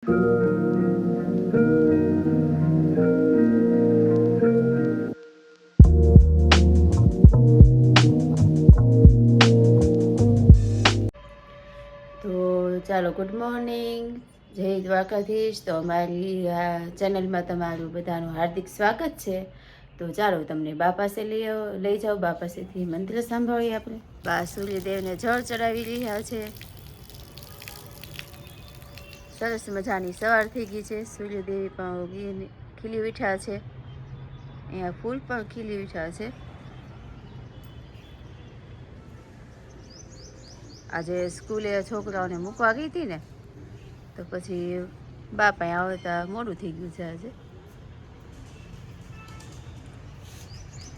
ચાલો, good morning, જય દ્વારકાધીશ. તો અમારી આ ચેનલમાં તમારું બધાનું હાર્દિક સ્વાગત છે. તો ચાલો તમને બા પાસે લઈ જાઓ. બા પાસેથી મંત્ર સાંભળીએ આપણે. બા સૂર્યદેવને જળ ચડાવી રહ્યા છે. સરસ મજાની સવાર થઈ ગઈ છે. સૂર્યદેવી પણ ખીલી ઉઠ્યા છે. અહીંયા ફૂલ પણ ખીલી ઉઠ્યા છે. આજે સ્કૂલે છોકરાઓને મૂકવા ગઈ હતી ને, તો પછી બાપા આવતા મોડું થઈ ગયું છે આજે.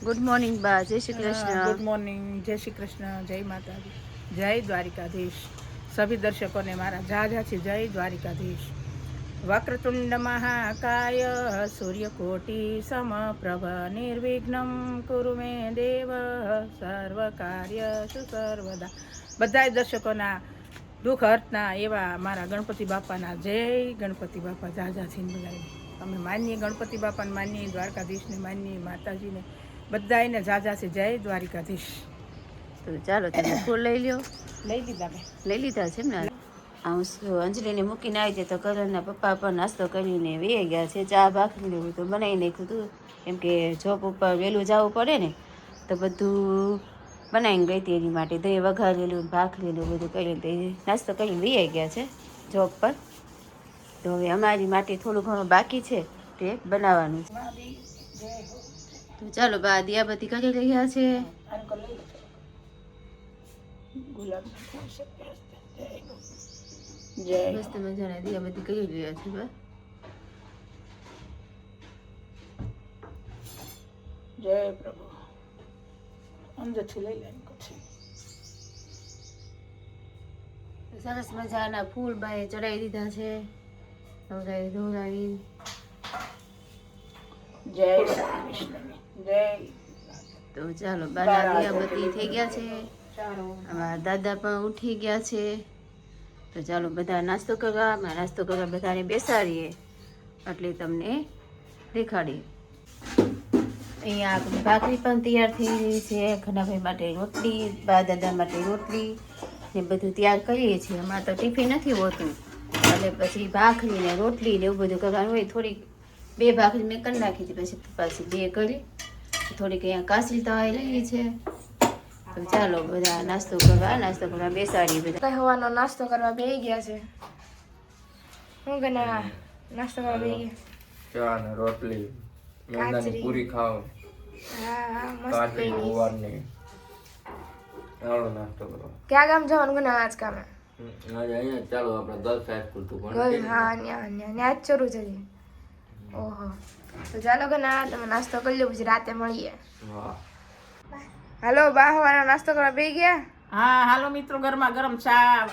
ગુડ મોર્નિંગ બા, જય શ્રી કૃષ્ણ. ગુડ મોર્નિંગ, જય શ્રી કૃષ્ણ, જય માતાજી, જય દ્વારિકાધીશ. સભી દર્શકોને મારા જાજાથી જય દ્વારિકાધીશ. વક્રતુંડ મહાકાય સૂર્યકોટી સમપ્રભ નિર્વિઘ્નમ કુરુ મે દેવ સર્વ કાર્યસુ સર્વદા. બધા દર્શકોના દુઃખ હર્તના એવા મારા ગણપતિ બાપાના જય. ગણપતિ બાપા જાજાથી બધા અમે માનીએ ગણપતિ બાપાને, માનીએ દ્વારકાધીશને, માનીએ માતાજીને, બધાને જાજાથી જય દ્વારિકાધીશ. તો ચાલો તમે ફૂલ લઈ લ્યો. લઈ લીધા મેં, લઈ લીધા છે ને. હું અંજલીને મૂકીને આવી છે તો કરણના પપ્પા પણ નાસ્તો કરીને વી ગયા છે. ચા ભાખરીને એવું તો બનાવી નાખ્યું હતું, કેમ કે જોબ ઉપર વહેલું જવું પડે ને, તો બધું બનાવીને ગઈ હતી એની માટે. દહીં વઘારેલું, ભાખરીને બધું કરીને તો નાસ્તો કરીને વી ગયા છે જોબ પર. તો હવે અમારી માટે થોડું ઘણું બાકી છે તે બનાવવાનું છે. તો ચાલો બા દિયાબત્તી કરી રહ્યા છે. મસ્ત મજાના દિયાબત્તી કરી રહ્યા છે બા. જય પ્રભુ. અંદરથી લઈ લે. સરસ મજાના ફૂલ બાએ ચડાવી દીધા છે. ધોરાવી જય કૃષ્ણ, જય. તો ચાલો બાના દિયાબત્તી થઈ ગયા છે. અમારા દાદા પણ ઉઠી ગયા છે. તો ચાલો બધા નાસ્તો કરવા બધાને બેસાડીએ એટલે તમને દેખાડીએ. અહીંયા આપણી ભાખરી પણ તૈયાર થઈ રહી છે. ઘનાભાઈ માટે રોટલી, બા દાદા માટે રોટલી ને બધું તૈયાર કરીએ છીએ. અમારે તો ટિફિન નથી હોતું એટલે પછી ભાખરી ને રોટલી ને એવું બધું કરવાનું હોય. થોડીક 2 ભાખરી મેં કરી નાખી હતી, પછી 2 કરી. થોડીક અહીંયા કાસરી તવાઈ લઈએ છે. તો ચાલો બધા નાસ્તો કરવા બેસાડીએ. બધા હવાનો નાસ્તો કરવા બેસી ગયા છે. હું ગના નાસ્તો કરવા બેસી ગયા. ચા ને રોટલી, મેંદાની પૂરી ખાવ. હા મસ્ત કાચી બની. ગોવારની ચાલો નાસ્તો કરો. ક્યાં ગામ જવાનું ગના આજ કામે? આજે અહીંયા ચાલો આપણે ગર્લ્સ હાઈસ્કૂલ તું ગોલ હા ન્યા જ શરૂ છે. ઓહો, તો ચાલો ગના તમે નાસ્તો કરી લો, પછી રાતે મળીએ. વાહ. હાલો બા હવાનો નાસ્તો કરવા બેસી ગયા. હા હાલો મિત્રો, ગરમા ગરમ ચા,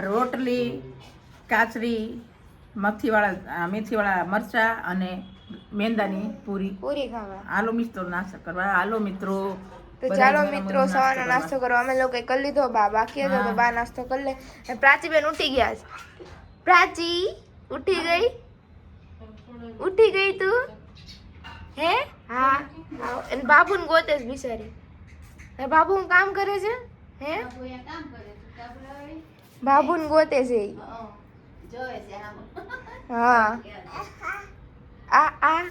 રોટલી, કાચરી, મેથીવાળા મરચા અને મેંદાની પૂરી ખાવા. હાલો મિત્રો નાસ્તો કરવા. હાલો મિત્રો. તો ચાલો મિત્રો સવારનો નાસ્તો કરવા અમે લોકો કરી લીધો. બા બાકી હતો તો બા નાસ્તો કરી લે. પ્રાચીબેન ઉઠી ગયા છે. પ્રાચી ઉઠી ગઈ તું? હે હા. અને બાબુને ગોતે છે બિચારી. બાબુ હું કામ કરે છે? હે બાબુને ગોતે છે. હા આ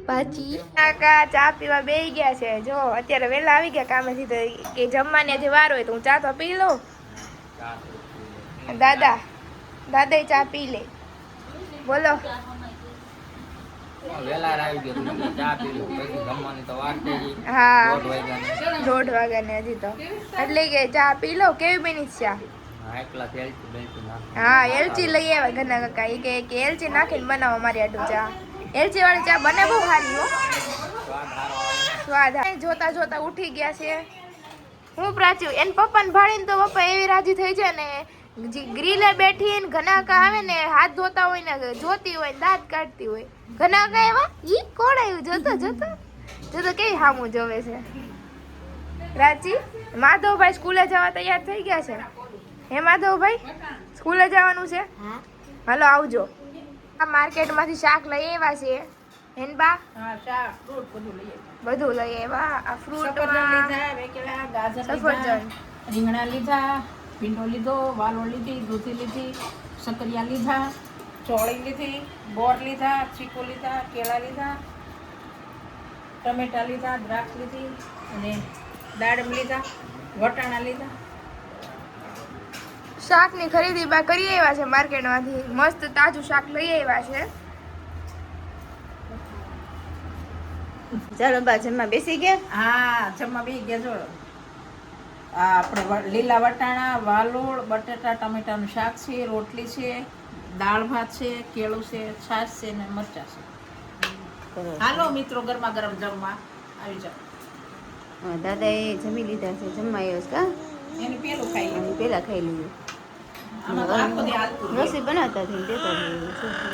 પાછી કાકા ચા પીવા બેસી ગયા છે. જો અત્યારે વહેલા આવી ગયા કામેથી, તો કે જમવાની હજી વાર હોય તો હું ચા તો પી લઉં. દાદા ચા પી લે. બોલો. વેલા આવી ગયો તું ચા પી લો, પછી જમવાની તો વાર થઈ ગઈ. હા 1:30 વાગ્યાની હજી તો, એટલે કે ચા પી લો. કેવી બની ચા? હા એકલા એલચી બેલચી નાખ. હા એલચી લઈ આવ્યા ઘરના કાકા. એ કે એલચી નાખીને બનાવો મારી આટલું ચા. એલચી વાળી ચા બને બહુ સારી હો, સ્વાદ. જોતા ઉઠી ગયા છે. હું પ્રાચ્યું એને પપ્પાને ભાળીને તો પપ્પા એવી રાજી થઈ જાય ને, ગ્રીલે બેઠી ને ઘનાકા આવે ને હાથ ધોતા હોય ને જોતી હોય ને દાંત કાઢતી હોય. ઘનાકા એવા ઈ કોણ આવ્યું જોતો કેવી હામું જોવે છે. રાજી માધવભાઈ સ્કૂલે જવા તૈયાર થઈ ગયા છે. હે માધવભાઈ સ્કૂલે જવાનું છે હાલો આવજો આ માર્કેટમાંથી શાક લઈ આવ્યા છે હેનબા હા શાક ફ્રૂટ બધું લઈએ બધું લઈ આવ્યા આ ફ્રૂટ સફરજન લીધા વેકેલા ગાજર સફરજન. લીધા રીંગણા લીધા ભીંડો લીધો વાલો લીધી દૂધી લીધી શક્કરિયા લીધા ચોળી લીધી બોર લીધા ચીકુ લીધા કેળા લીધા ટમેટા લીધા દ્રાક્ષ લીધી અને દાડમ લીધા વટાણા લીધા શાકની ખરીદી બા કરી આવ્યા છે માર્કેટમાંથી મસ્ત તાજું શાક લઈ આવ્યા છે ચાલો બા જમવા બેસી ગયા. હા જમવા બી ગયા જોડો આ આપણે લીલા વટાણા વાલોળ બટાટા ટમેટાનું શાક છે રોટલી છે દાળ ભાત છે કેળું છે છાશ છે ને મરચાં છે હાલો મિત્રો ગરમા ગરમ જમવા આવી જાઓ દાદાએ જમી લીધા છે, જમવા આવ્યો છે કા એની પેલું ખાઈ અને પેલા ખાઈ લીધું. આમાં તો આખો દી હાલતું રહે. રસોઈ બનાવતા થઈને દેતા થઈએ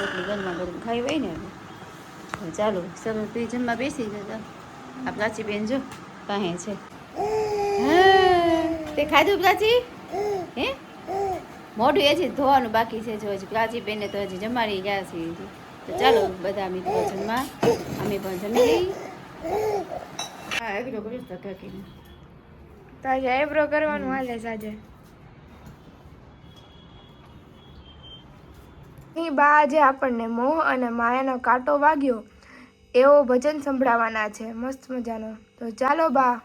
રોટલી ગરમા ગરમ ખાઈ હોય ને તો ચાલો સરસ તું જમવા બેસી જતા. આ પ્રાચી બેન જો પાસે છે. હા, તે ખાધું પ્રાચી? હે મોઢું એ છે ધોવાનું બાકી છે જો હજી પ્રાચી બેનને તો હજી જમાડી ગયા છે હજી. તો ચાલો બધા મિત્રો જમવા અમે પણ જમી લઈ. હા એકલો કરીશ તો કાકીને તો આજે આઈબ્રો કરવાનું હાલે છે આજે અહીં બા આજે આપણને મોહ અને માયાનો કાંટો વાગ્યો એવો ભજન સંભળાવવાના છે મસ્ત મજાનો. તો ચાલો બા.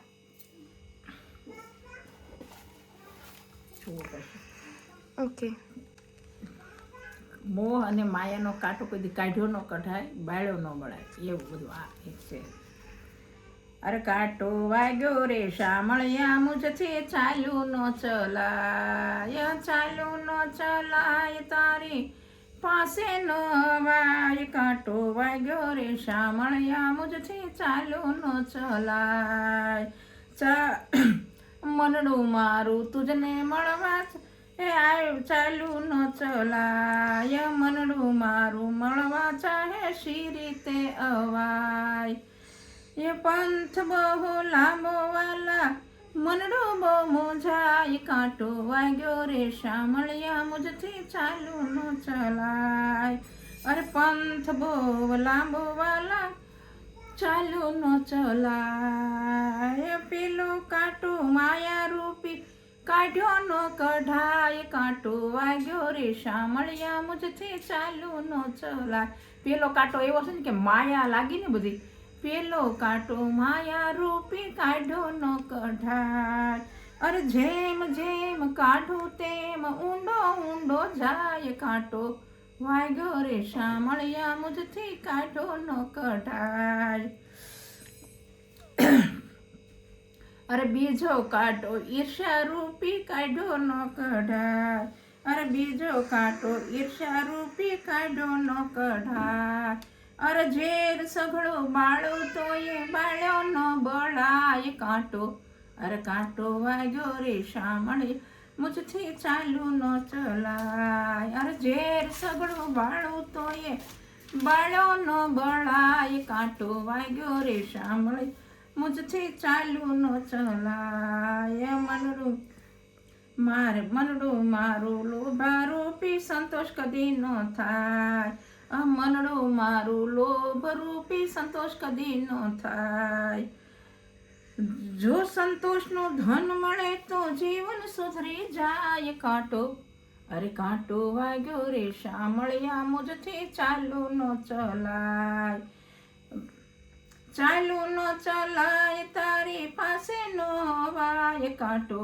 ઓકે. મોહ અને માયાનો કાંટો કોઈ દી કાઢ્યો ન કઢાય બાળ્યો ન મળાય એવું બધું આ એક છે. અરે કાંટો વાગ્યો રે શામળિયા મુજથી ચાલ્યું ન ચલાય તારી પાસે ન વાય કાંટો વાગ્યો રે શામળિયા મુજથી ચાલ્યું ન ચલાય મનડું મારું તુજને મળવા એ આવ ચાલ્યું ન ચલાય મનડું મારું મળવા ચાહે શી રીતે અવાય એ પંથ બહુ લાંબો વાલા મનડો બહુ મોજાય કાંટો વાગ્યો રે શામળિયા મુજથી ચાલુ ન ચલાય અરે પંથ બહુ લાંબો વાલા ચાલુ ન ચલાય પેલો કાંટો માયા રૂપી કાઢ્યો ન કઢાય કાંટો વાગ્યો રે શામળિયા મુજથી ચાલુ ન ચલાય. પેલો કાંટો એવો છે ને કે માયા લાગી ને બધી પેલો કાંટો માયા રૂપી કાઢ્યો ન કઢાય અરે જેમ જેમ કાઢું તેમ ઊંડો ઊંડો જાય કાંટો વાગ્યો રે શામળિયા મુજથી કાઢ્યો ન કઢાય. અરે બીજો કાંટો ઈર્ષ્યા રૂપી કાઢ્યો ન કઢાય અરે બીજો કાંટો ઈર્ષ્યા રૂપી કાઢ્યો ન કઢાય અરે ઝેર સઘળો બાળો તો એ બાળ્યો ન બળાય કાંટો અરે કાંટો વાગ્યો રે શામળી મુજથી ચાલુ ન ચલાય અરે ઝેર સઘળો બાળો તો એ બાળ્યો ન બળાય કાંટો વાગ્યો રે શામળી મુજથી ચાલુ ન ચલાય મનડું મારું લોભા રૂપી સંતોષ કદી ન થાય મનડું મારું લોભ રૂપી સંતોષ કદી ન થાય જો સંતોષનું ધન મળે તો જીવન સુધરી જાય કાંટો અરે કાંટો વાગ્યો રે શામળિયા મુજથી ચાલુ ન ચલાય ચાલુ ન ચલાય તારી પાસે નો વાય કાંટો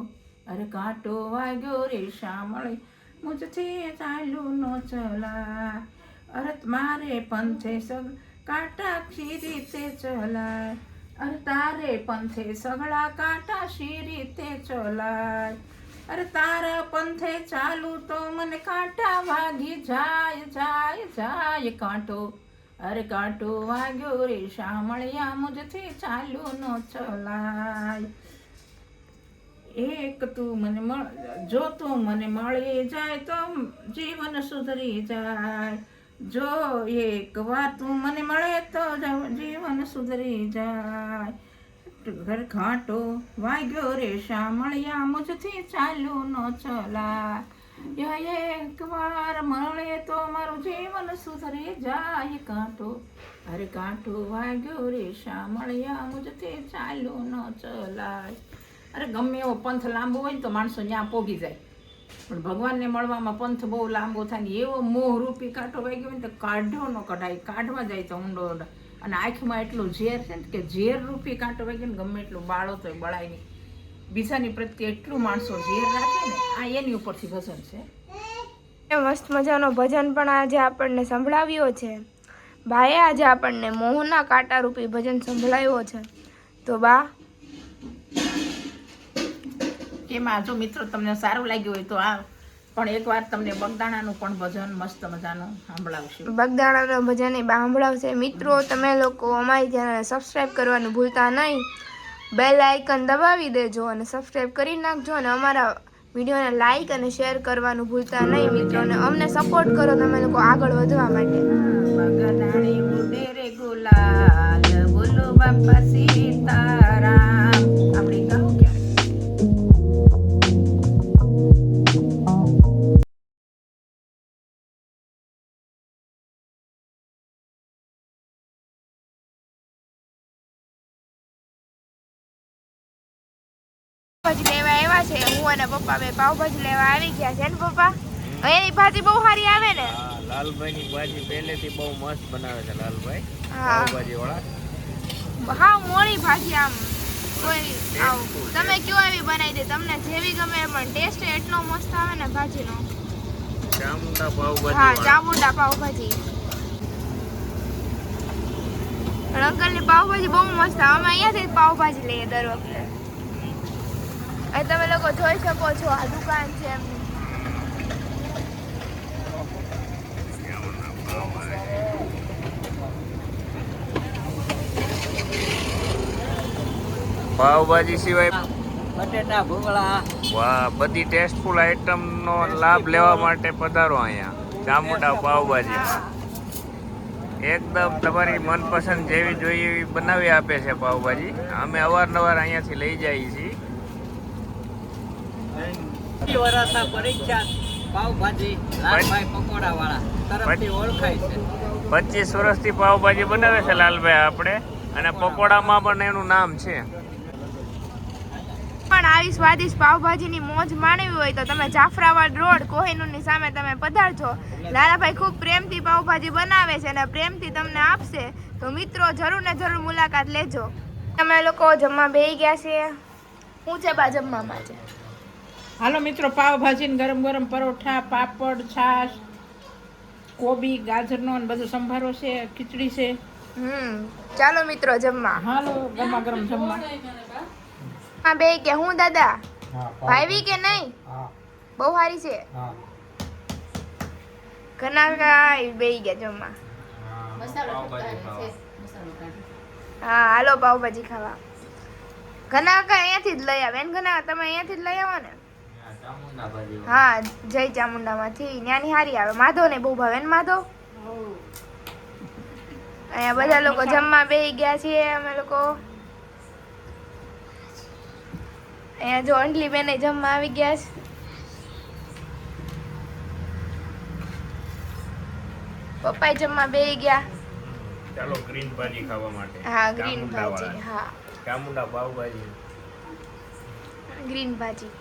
અરે કાંટો વાગ્યો રે શામળી મુજથી ચાલુ ન ચલાય અરે મારે પંથે કાંટા શી રીતે ચલાય અરે તારે પંથે સગળા કાંટા શી રીતે ચલાય અરે તારા પંથે ચાલુ તો મને કાંટા વાગી જાય જાય જાય કાંટો અરે કાંટો વાગ્યો રે શામળિયા મુજથી ચાલુ ન ચલાય એક તું મને જો તું મને મળી જાય તો જીવન સુધરી જાય જો એક વાર તું મને મળે તો જીવન સુધરી જાય ઘર ઘાટો વાગ્યો રે શામળિયા મુજથી ચાલુ ન ચલાય એકવાર મળે તો મારું જીવન સુધરે જાય કાંટો, અરે કાંટો વાગ્યો રે શામળિયા મુજતે ચાલ્યો ન ચલાય. અરે ગમે એવો પંથ લાંબો હોય ને તો માણસો ત્યાં પોગી જાય, પણ ભગવાનને મળવામાં પંથ બહુ લાંબો થાય ને એવો મોહરૂપી કાંટો વાગ્યો હોય ને તો કાઢો ન કઢાય, કાઢવા જાય તો ઊંડો અને આંખમાં એટલું ઝેર છે ને કે ઝેર રૂપી કાંટો વાગ્યો ને ગમે એટલું બાળો તો બળાય નહીં. બીજાની પ્રત્યે એટલું માણસો ઝેર રાખે ને આ એની ઉપરથી ભજન છે. મસ્ત મજાનો ભજન પણ આજે આપણને સંભળાવ્યો છે. ભાઈએ આજે આપણને મોહના કાંટા રૂપી ભજન સંભળાવ્યો છે. તો બા એમાં જો મિત્રો તમને સારું લાગ્યું હોય તો આ પણ એકવાર તમને બગદાણાનું પણ ભજન મસ્ત મજાનું સાંભળાવશું. બગદાણાનો ભજન એ બા સંભળાવશે. મિત્રો તમે લોકો અમારી ચેનલને સબસ્ક્રાઈબ કરવાનું ભૂલતા નહીં, બેલ આઇકન દબાવી દેજો અને સબસ્ક્રાઈબ કરી નાખજો અને અમારા વિડીયોને લાઈક અને શેર કરવાનું ભૂલતા નહીં મિત્રો, અને અમને સપોર્ટ કરો તમે લોકો આગળ વધવા માટે. બગદાણી ઉડે રે ગુલાલ, બોલો બાપા સીતારામ. આપણે ગાવું ક્યારે? પાવભાજી લેવા આવ્યા છે. હું અને પપ્પા બે પાવભાજી લેવા આવી ગયા છે ને પપ્પા. અહીંની ભાજી બહુ સારી આવે ને. લાલભાઈ ની ભાજી પહેલેથી બહુ મસ્ત બનાવે છે લાલભાઈ, હા પાવભાજી વાળા. હા મોળી ભાજી આમ કોઈ તમે કયો એવી બનાવી દે, તમને જેવી ગમે પણ ટેસ્ટ એટલો મસ્ત આવે ને ભાજીનો. ચામુંડા પાવભાજી હા વાળા. ચામુંડા પાવભાજી. અંકલની પાવભાજી બહુ મસ્ત આવે. અમે અહીંયાથી જ પાવભાજી લઈએ દર વખતે. અહીં તમે લોકો જોઈ શકો છો આ દુકાન છે એમની. પાવભાજી સિવાય બટેટા ભૂંગળા વાહ, બધી ટેસ્ટફુલ આઈટમ નો લાભ લેવા માટે પધારો અહીંયા ચામુંડા પાવભાજીમાં. એકદમ તમારી મનપસંદ જેવી જોઈએ એવી બનાવી આપે છે પાવભાજી. અમે અવારનવાર અહીંયાથી લઈ જઈએ છીએ. વરાસા પરીક્ષા પાવભાજી લાલભાઈ પકોડા વાળા તરફથી ઓળખાય છે. 25 વર્ષથી પાવભાજી બનાવે છે લાલભાઈ આપણે, અને પકોડામાં પણ એનું નામ છે. પણ આવી સ્વાદિષ્ટ પાવભાજીની મોજ માણવી હોય તો તમે જાફરાબાદ રોડ કોહિનૂરની સામે તમે પધારજો. લાલાભાઈ ખૂબ પ્રેમથી પાવભાજી બનાવે છે અને પ્રેમથી તમને આપશે, તો મિત્રો જરૂર ને જરૂર મુલાકાત લેજો. તમે લોકો જમવા બેસી ગયા છે. શું છે બા જમવામાં છે? હાલો મિત્રો, પાવભાજી ને ગરમ ગરમ પરોઠા, પાપડ, છાશ, કોબી, ગાજરનો ને બધું સંભારો છે, ખીચડી છે. ચાલો મિત્રો જમવા. હાલો ગરમા ગરમ જમવા. હા બે કે હું દાદા ભાવી કે નહીં? બહુ સારી છે. ઘણા બે ગયા જમવા. હા હાલો પાવભાજી ખાવા. ઘણા અહીંયાથી જ લઈ આવે ને. ઘણા તમે અહીંયાથી જ લઈ આવો ને? હા જય ચામુંડામાંથી ત્યાંની હારી આવે. માધવ ને બહુ ભાવે ને માધવ. અહીંયા બધા લોકો જમવા બેસી ગયા છીએ અમે લોકો. અહીંયા જો અંડલી બેન જમવા આવી ગયા છે. પપ્પા જમવા બેસી ગયા. ચાલો ગ્રીન ભાજી ખાવા માટે. હા ગ્રીન ભાજી. હા ચામુંડા પાવભાજી. ગ્રીન ભાજી.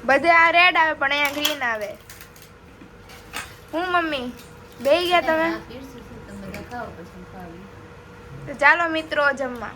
બધે આ રેડ આવે પણ અહીંયા ગ્રીન આવે. હું મમ્મી બેસી ગયા તમે? તો ચાલો મિત્રો જમવા.